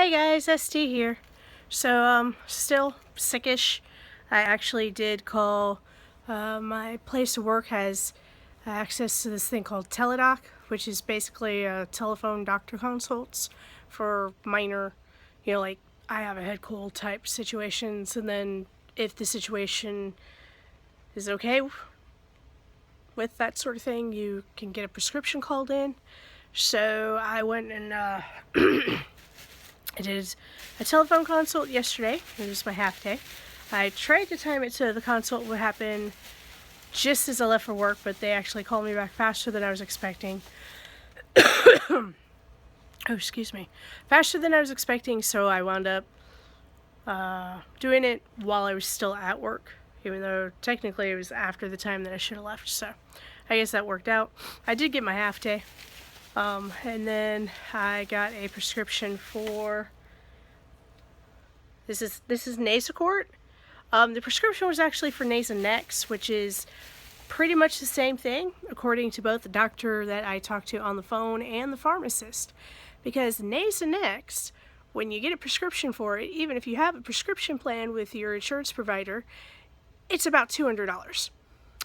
Hey guys, ST here. So, still sickish. I actually did call. My place of work has access to this thing called Teledoc, which is basically telephone doctor consults for minor, like I have a head cold type situations. And then if the situation is okay with that sort of thing, you can get a prescription called in. So I went and I did a telephone consult yesterday. It was my half day. I tried to time it so the consult would happen just as I left for work, but they actually called me back faster than I was expecting. Oh, excuse me. Faster than I was expecting, so I wound up doing it while I was still at work, even though technically it was after the time that I should have left, so I guess that worked out. I did get my half day. And then I got a prescription for this is Nasacort. The prescription was actually for Nasonex, which is pretty much the same thing, according to both the doctor that I talked to on the phone and the pharmacist. Because Nasonex, when you get a prescription for it, even if you have a prescription plan with your insurance provider, it's about $200.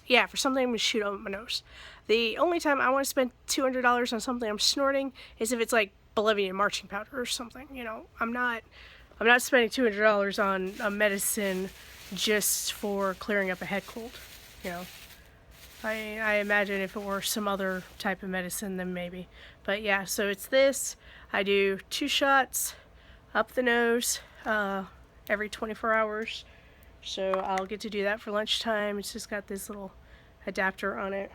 Yeah, for something I'm going to shoot up my nose. The only time I want to spend $200 on something I'm snorting is if it's like Bolivian marching powder or something. I'm not spending $200 on a medicine just for clearing up a head cold. I imagine if it were some other type of medicine, then maybe. But yeah, so it's this. I do 2 shots up the nose every 24 hours. So I'll get to do that for lunchtime. It's just got this little adapter on it.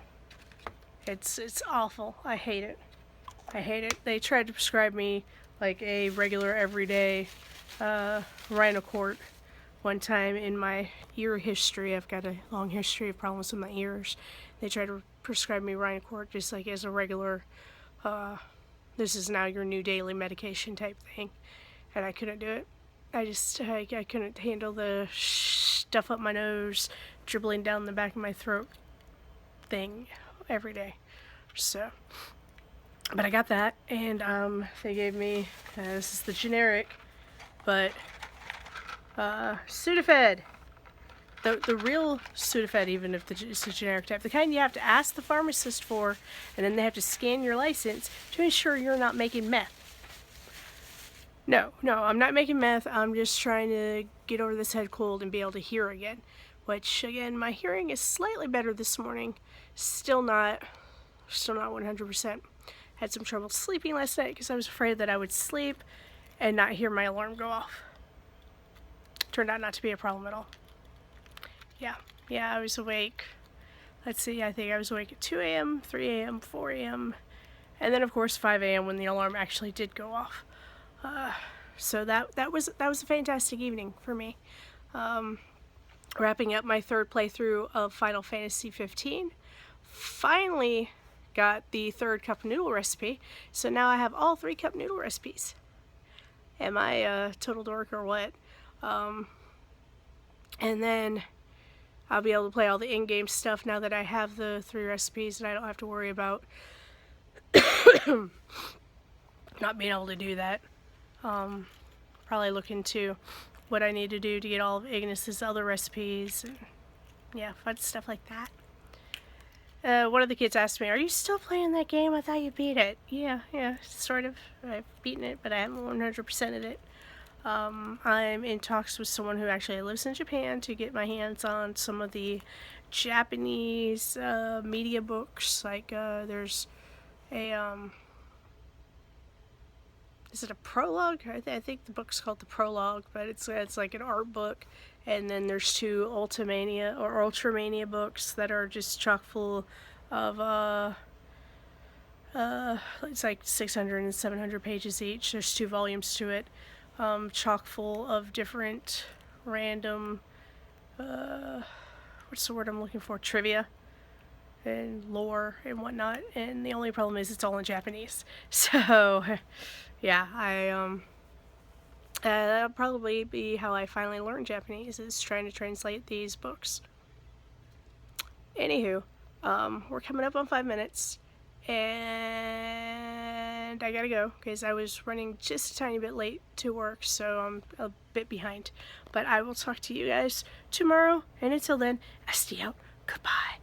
It's awful. I hate it. They tried to prescribe me like a regular everyday Rhinocort one time in my ear history. I've got a long history of problems with my ears. They tried to prescribe me Rhinocort just like as a regular this is now your new daily medication type thing, and I couldn't do it. I couldn't handle the stuff up my nose, dribbling down the back of my throat thing every day. So, but I got that, and they gave me, this is the generic, but Sudafed. The real Sudafed, even if it's a generic type. The kind you have to ask the pharmacist for, and then they have to scan your license to ensure you're not making meth. No, I'm not making meth. I'm just trying to get over this head cold and be able to hear again. Which, again, my hearing is slightly better this morning. Still not 100%. Had some trouble sleeping last night because I was afraid that I would sleep and not hear my alarm go off. Turned out not to be a problem at all. Yeah, I was awake. Let's see, I think I was awake at 2 a.m., 3 a.m., 4 a.m., and then, of course, 5 a.m. when the alarm actually did go off. So that was a fantastic evening for me. Wrapping up my 3rd playthrough of Final Fantasy 15. Finally got the 3rd cup noodle recipe, so now I have all 3 cup noodle recipes. Am I a total dork or what? And then I'll be able to play all the in-game stuff now that I have the 3 recipes, and I don't have to worry about not being able to do that. Probably look into what I need to do to get all of Ignis's other recipes, and yeah, fun stuff like that. One of the kids asked me, "Are you still playing that game? I thought you beat it." Yeah, sort of. I've beaten it, but I haven't 100%ed it. I'm in talks with someone who actually lives in Japan to get my hands on some of the Japanese media books. Like there's a is it a prologue? I think the book's called The Prologue, but it's like an art book. And then there's 2 Ultramania books that are just chock full of it's like 600 and 700 pages each. There's 2 volumes to it, chock full of different random what's the word I'm looking for? Trivia and lore and whatnot. And the only problem is it's all in Japanese. So yeah, that'll probably be how I finally learn Japanese, is trying to translate these books. Anywho, we're coming up on 5 minutes, and and I gotta go because I was running just a tiny bit late to work, so I'm a bit behind. But I will talk to you guys tomorrow, and until then, Esty out. Goodbye.